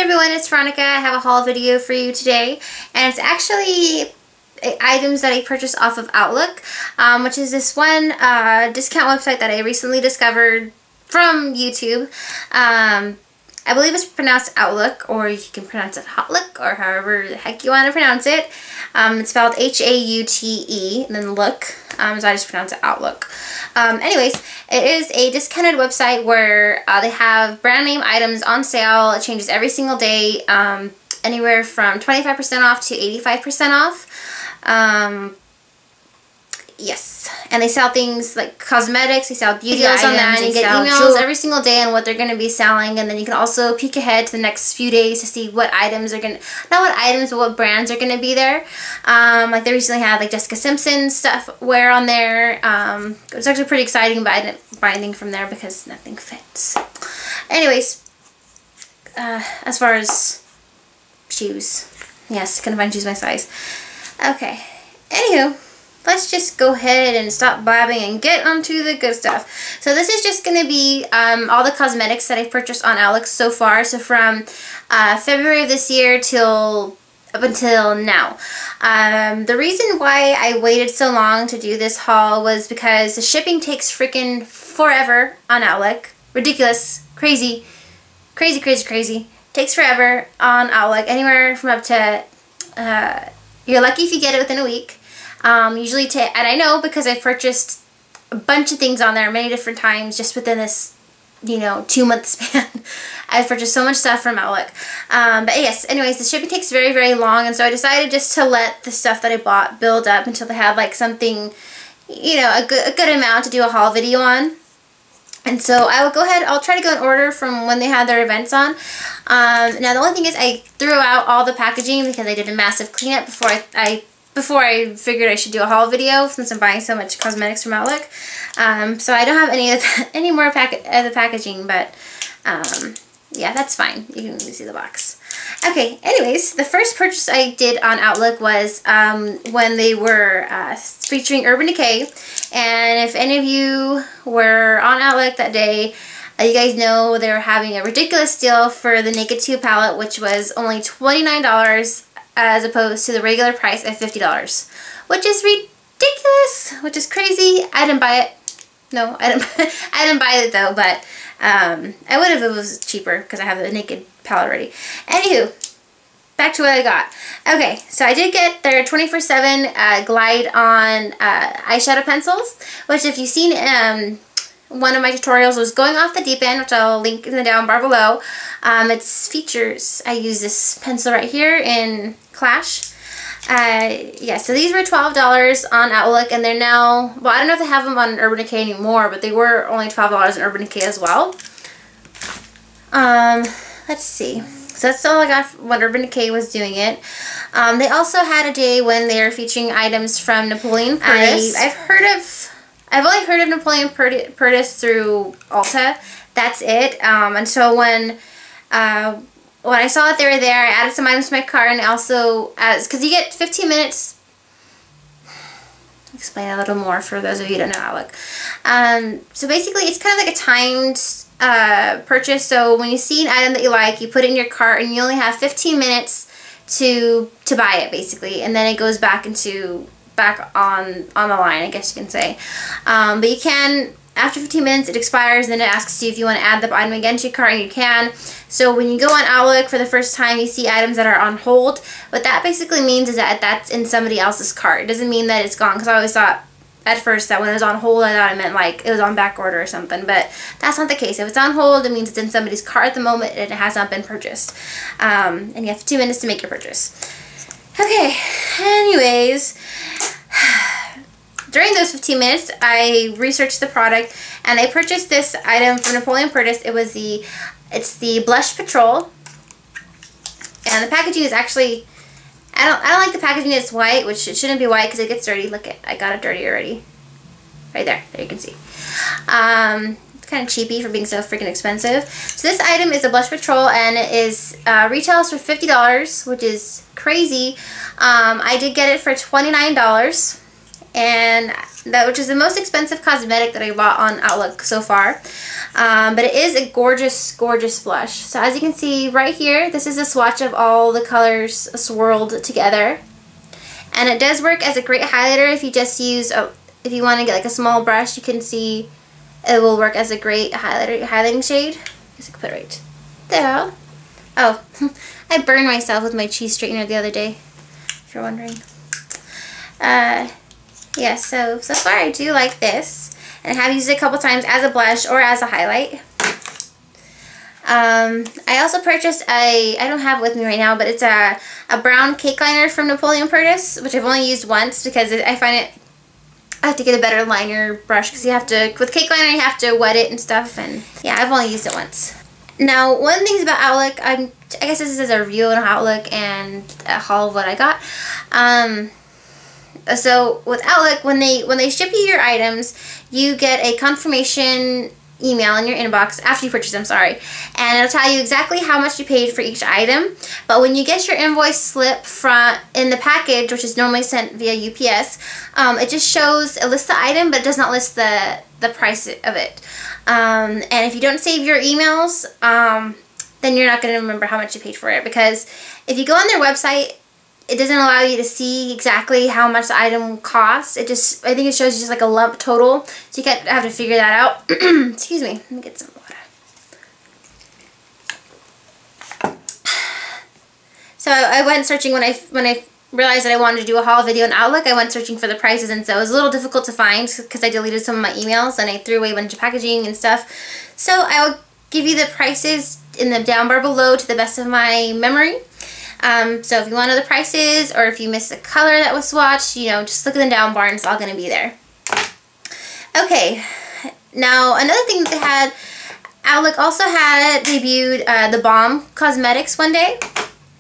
everyone, it's Veronica. I have a haul video for you today, and it's actually items that I purchased off of Hautelook, which is this one discount website that I recently discovered from YouTube. I believe it's pronounced Hautelook, or you can pronounce it Hautelook, or however the heck you want to pronounce it. It's spelled H-A-U-T-E, and then look, so I just pronounce it Hautelook. Anyways, it is a discounted website where they have brand name items on sale. It changes every single day, anywhere from 25% off to 85% off. Yes, and they sell things like cosmetics, they sell beauty items, on that, and you get emails every single day on what they're going to be selling, and then you can also peek ahead to the next few days to see what items are going to, not what items, but what brands are going to be there. Like they recently had like Jessica Simpson stuff wear on there. It was actually pretty exciting, but I didn't buy anything from there because nothing fits. Anyways, as far as shoes, yes, couldn't find shoes my size. Okay, anywho, let's just go ahead and stop blabbing and get onto the good stuff. So this is just going to be all the cosmetics that I've purchased on Hautelook so far. So from February of this year up until now. The reason why I waited so long to do this haul was because the shipping takes freaking forever on Hautelook. Ridiculous. Crazy. Crazy, crazy, crazy. Takes forever on Hautelook. Anywhere from up to, you're lucky if you get it within a week. Usually and I know because I've purchased a bunch of things on there many different times just within this, 2-month span. I've purchased so much stuff from Hautelook. But yes, anyways, the shipping takes very, very long, and so I decided just to let the stuff that I bought build up until they had like something, a good amount to do a haul video on. And so I will go ahead, I'll try to go in order from when they had their events on. Now the only thing is I threw out all the packaging because I did a massive cleanup before I figured I should do a haul video since I'm buying so much cosmetics from Hautelook. So I don't have any more of the packaging, but yeah, that's fine. You can see the box. Okay, anyways, the first purchase I did on Hautelook was when they were featuring Urban Decay. And if any of you were on Hautelook that day, you guys know they were having a ridiculous deal for the Naked 2 palette, which was only $29 as opposed to the regular price of $50, which is ridiculous, which is crazy. I didn't buy it. No, I didn't buy it though, but I would have if it was cheaper because I have the Naked palette already. Anywho, back to what I got. Okay, so I did get their 24/7 Glide on eyeshadow pencils, which if you've seen one of my tutorials was going off the deep end, which I'll link in the down bar below. It's features. I use this pencil right here in Clash. Yeah, so these were $12 on Hautelook, and they're now, well, I don't know if they have them on Urban Decay anymore, but they were only $12 on Urban Decay as well. Let's see. So that's all I got when Urban Decay was doing it. They also had a day when they were featuring items from Napoleon Perdis. I've only heard of Napoleon Perdis through Ulta. That's it. And so when I saw that they were there, I added some items to my cart, and also, because you get 15 minutes. I'll explain a little more for those of you who don't know Hautelook. So basically, it's kind of like a timed purchase. So when you see an item that you like, you put it in your cart, and you only have 15 minutes to buy it, basically, and then it goes back on the line, I guess you can say. But you can, after 15 minutes, it expires, and then it asks you if you want to add the item again to your cart, and you can. So when you go on Hautelook for the first time, you see items that are on hold. What that basically means is that that's in somebody else's cart. It doesn't mean that it's gone, because I always thought at first that when it was on hold, I thought it meant like it was on back order or something, but that's not the case. If it's on hold, it means it's in somebody's cart at the moment and it has not been purchased. And you have 2 minutes to make your purchase. Okay, anyways, during those 15 minutes, I researched the product, and I purchased this item from Napoleon Perdis. It's the Blush Patrol, and the packaging is actually, I don't like the packaging. It's white, which it shouldn't be white because it gets dirty. Look, I got it dirty already. Right there you can see. It's kind of cheapy for being so freaking expensive. So this item is a Blush Patrol, and it is retails for $50, which is crazy. I did get it for $29. And which is the most expensive cosmetic that I bought on Hautelook so far. But it is a gorgeous, gorgeous blush. So as you can see right here, this is a swatch of all the colors swirled together. And it does work as a great highlighter if you just use, if you want to get like a small brush, you can see it will work as a great highlighting shade. I guess I could put it right there. Oh, I burned myself with my cheese straightener the other day, if you're wondering. Yeah, so far I do like this. And I have used it a couple times as a blush or as a highlight. I also purchased I don't have it with me right now, but it's a brown cake liner from Napoleon Perdis, which I've only used once because I find it, I have to get a better liner brush because you have to, with cake liner you have to wet it and stuff, and yeah, I've only used it once. Now, one of the things about Hautelook, I guess this is a review on Hautelook and a haul of what I got. So with Hautelook, when they ship you your items, you get a confirmation email in your inbox after you purchase them, sorry, and it'll tell you exactly how much you paid for each item. But when you get your invoice slip in the package, which is normally sent via UPS, it just shows, it lists the item, but it does not list the price of it. And if you don't save your emails, then you're not going to remember how much you paid for it, because if you go on their website, it doesn't allow you to see exactly how much the item costs. It just, I think it shows you just like a lump total. So you have to figure that out. Excuse me. Let me get some water. So I went searching when I realized that I wanted to do a haul video on Hautelook. I went searching for the prices, and so it was a little difficult to find because I deleted some of my emails and I threw away a bunch of packaging and stuff. So I will give you the prices in the down bar below to the best of my memory. So if you want to know the prices, or if you missed a color that was swatched, you know, just look in the down bar and it's all going to be there. Okay, now another thing that they had, Hautelook also had debuted theBalm Cosmetics one day.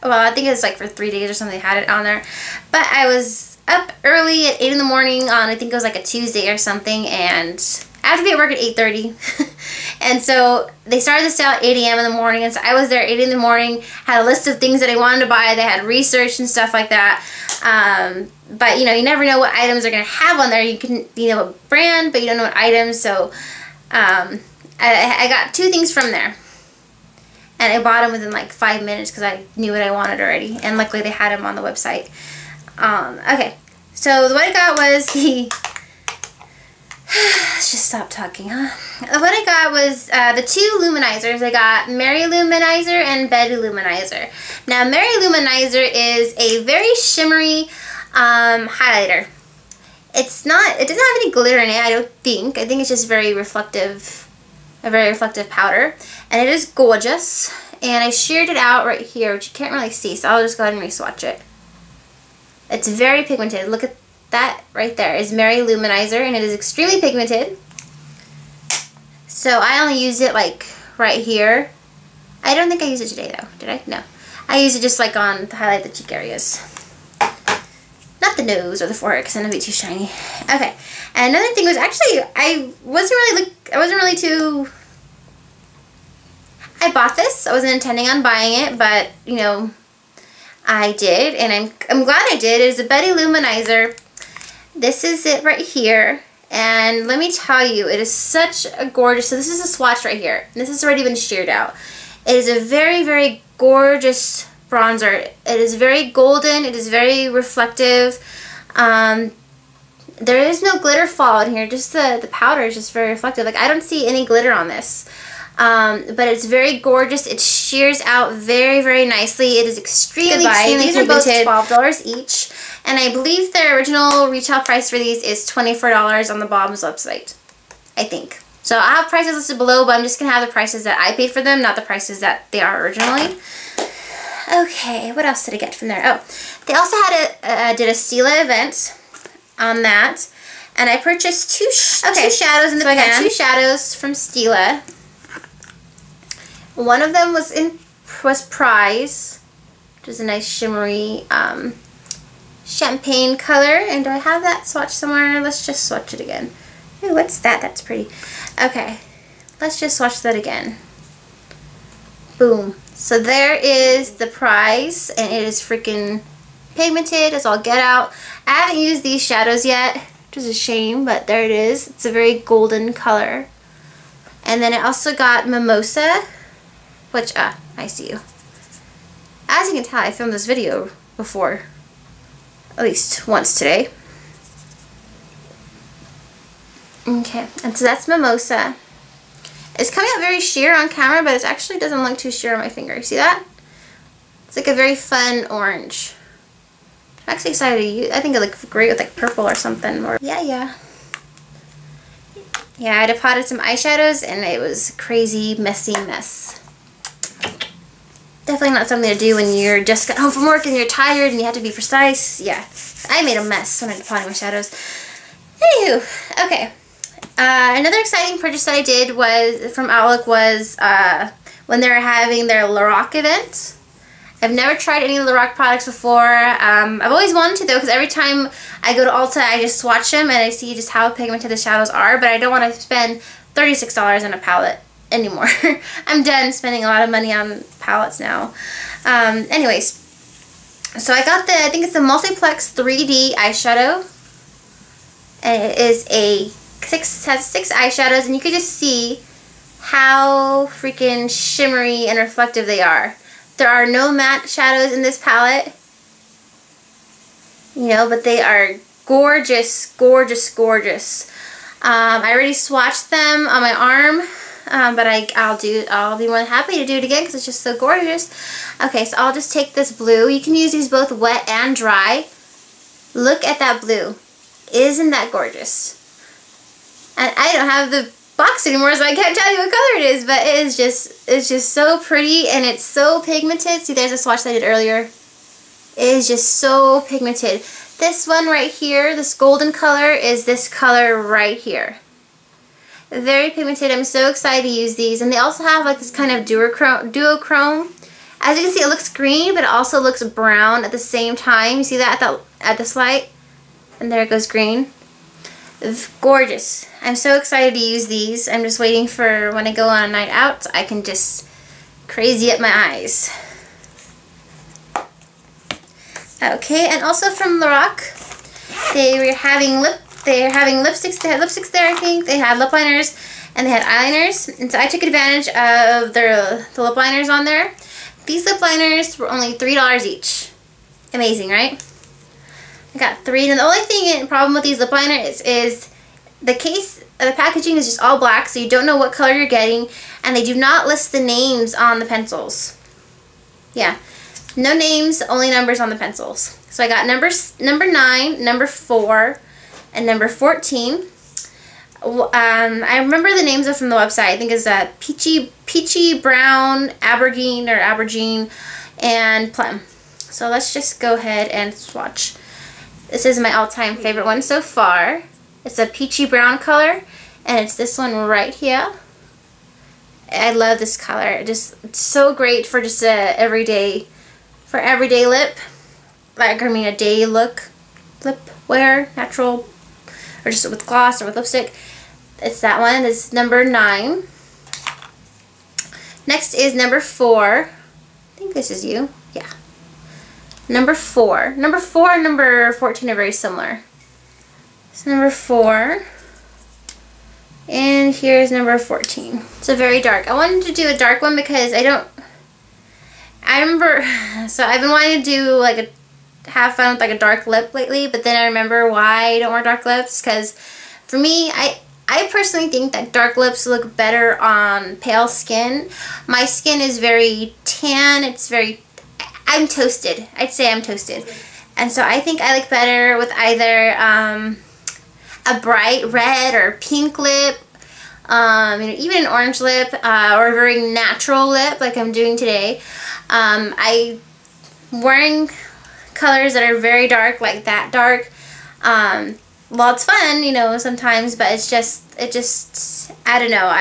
Well, I think it was like for 3 days or something they had it on there. But I was up early at 8 in the morning on, I think it was like a Tuesday or something, and I have to be at work at 8:30. And so they started the sale at 8 a.m. in the morning, and so I was there at 8 in the morning, had a list of things that I wanted to buy. They had research and stuff like that. But you know, you never know what items they're going to have on there. You know what brand, but you don't know what items. So I got 2 things from there. And I bought them within like 5 minutes because I knew what I wanted already. And luckily they had them on the website. Okay, so what I got was the... Let's just stop talking, huh? What I got was the 2 luminizers. I got Mary Luminizer and Betty Luminizer. Now, Mary Luminizer is a very shimmery highlighter. It doesn't have any glitter in it, I don't think. I think it's just very reflective, a very reflective powder. And it is gorgeous. And I sheared it out right here, which you can't really see, so I'll just go ahead and re-swatch it. It's very pigmented. Look at that right there is Mary Luminizer, and it is extremely pigmented. So I only use it like right here. I don't think I used it today though, did I? No. I use it just like on to highlight the cheek areas. Not the nose or the forehead because then it'll be too shiny. Okay. And another thing was actually I bought this. I wasn't intending on buying it, but you know, I did, and I'm glad I did. It is a Betty Luminizer. This is it right here, and let me tell you, it is such a gorgeous, so this is a swatch right here. This has already been sheared out. It is a very, very gorgeous bronzer. It is very golden, it is very reflective. There is no glitter fall in here, just the powder is just very reflective. Like, I don't see any glitter on this. But it's very gorgeous. It shears out very, very nicely. It is extremely pigmented. These are both $12 each. And I believe their original retail price for these is $24 on the Balm's website, I think. So I have prices listed below, but I'm just going to have the prices that I paid for them, not the prices that they are originally. Okay, what else did I get from there? Oh, they also had did a Stila event on that. And I purchased two shadows in the pan. I got 2 shadows from Stila. One of them was Prize, which is a nice shimmery champagne color. And do I have that swatch somewhere? Let's just swatch it again. Ooh, what's that? That's pretty. Okay, let's just swatch that again. Boom. So there is the Prize, and it is freaking pigmented as all get out. I haven't used these shadows yet, which is a shame, but there it is. It's a very golden color. And then I also got Mimosa, which, I see you. As you can tell, I filmed this video before, at least once today. Okay, and so that's Mimosa. It's coming out very sheer on camera, but it actually doesn't look too sheer on my finger. You see that? It's like a very fun orange. I'm actually excited to use. I think it looks great with like purple or something. Or yeah, I depotted some eyeshadows and it was a crazy, messy mess. Definitely not something to do when you're just got home from work and you're tired and you have to be precise. Yeah, I made a mess when I depotted my shadows. Anywho, okay. Another exciting purchase that I did was from Hautelook was when they were having their Lorac event. I've never tried any of the Lorac products before. I've always wanted to though, because every time I go to Ulta I just swatch them and I see just how pigmented the shadows are, but I don't want to spend $36 on a palette anymore. I'm done spending a lot of money on palettes now. Anyways, so I got I think it's the Multiplex 3D eyeshadow. And it is has 6 eyeshadows, and you can just see how freaking shimmery and reflective they are. There are no matte shadows in this palette, you know, but they are gorgeous, gorgeous, gorgeous. I already swatched them on my arm, but I'll be more than happy to do it again because it's just so gorgeous. Okay, so I'll just take this blue. You can use these both wet and dry. Look at that blue. Isn't that gorgeous? And I don't have the box anymore, so I can't tell you what color it is, but it's just so pretty and it's so pigmented. See, there's a swatch that I did earlier. It is just so pigmented. This one right here, this golden color, is this color right here. Very pigmented. I'm so excited to use these. And they also have like this kind of duochrome. As you can see, it looks green, but it also looks brown at the same time. You see that at this light? And there it goes green. It's gorgeous. I'm so excited to use these. I'm just waiting for when I go on a night out, I can just crazy up my eyes. Okay, and also from Lorac, they're having lipsticks. They had lipsticks there, I think. They had lip liners and they had eyeliners. And so I took advantage of the lip liners on there. These lip liners were only $3 each. Amazing, right? I got 3. And the only problem with these lip liners is the case, the packaging is just all black, so you don't know what color you're getting, and they do not list the names on the pencils. Yeah, no names, only numbers on the pencils. So I got number 9, number 4, and number 14. I remember the names are from the website. I think it's peachy, brown, aubergine, and plum. So let's just go ahead and swatch. This is my all-time favorite one so far. It's a peachy brown color, and it's this one right here. I love this color. It's so great for just everyday lip, like, I mean, a day look, lip wear, natural, or just with gloss or with lipstick. It's that one. It's number 9. Next is number 4. I think this is you. Yeah. Number 4. Number 4 and number 14 are very similar. So number 4. And here's number 14. So very dark. I wanted to do a dark one because I remember, so I've been wanting to do like have fun with like a dark lip lately, but then I remember why I don't wear dark lips, because for me, I personally think that dark lips look better on pale skin. My skin is very tan. I'm toasted. I'd say I'm toasted. And so I think I look better with either a bright red or pink lip, you know, even an orange lip, or a very natural lip like I'm doing today. Wearing colors that are very dark, like that dark, well, it's fun, you know, sometimes, but it just, I don't know,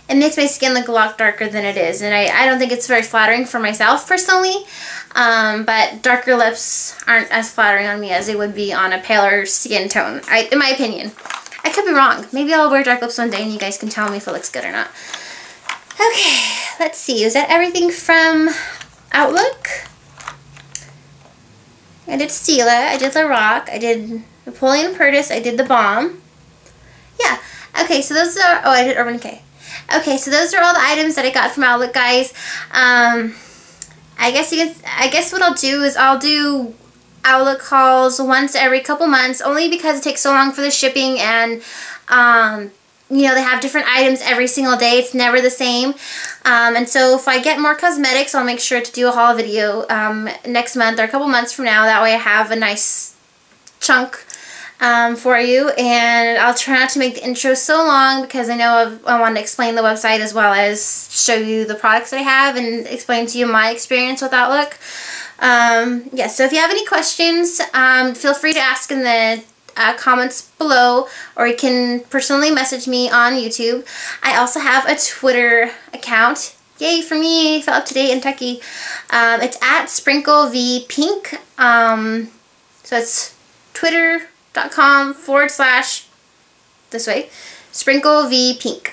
it makes my skin look a lot darker than it is, and I don't think it's very flattering for myself personally, but darker lips aren't as flattering on me as they would be on a paler skin tone, in my opinion. I could be wrong. Maybe I'll wear dark lips one day and you guys can tell me if it looks good or not. Okay, let's see. Is that everything from Hautelook? I did Stila, I did Lorac, I did Napoleon Perdis, I did theBalm. Yeah, okay, so those are, oh, I did Urban Decay. Okay, so those are all the items that I got from Hautelook, guys. I guess what I'll do is I'll do Hautelook hauls once every couple months, only because it takes so long for the shipping, and you know, they have different items every single day. It's never the same. And so if I get more cosmetics, I'll make sure to do a haul video next month or a couple months from now. That way I have a nice chunk for you. And I'll try not to make the intro so long, because I know I want to explain the website as well as show you the products that I have and explain to you my experience with Hautelook. Yeah, so if you have any questions, feel free to ask in the comments below, or you can personally message me on YouTube. I also have a Twitter account. Yay for me, felt up to date and techie. It's at SprinkleVPink. So it's twitter.com/ this way, SprinkleVPink.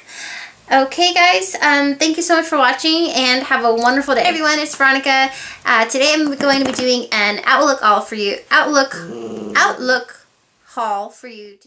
Okay guys, thank you so much for watching and have a wonderful day. Hey everyone, it's Veronica. Today I'm going to be doing an Hautelook haul for you. Hautelook haul for you today.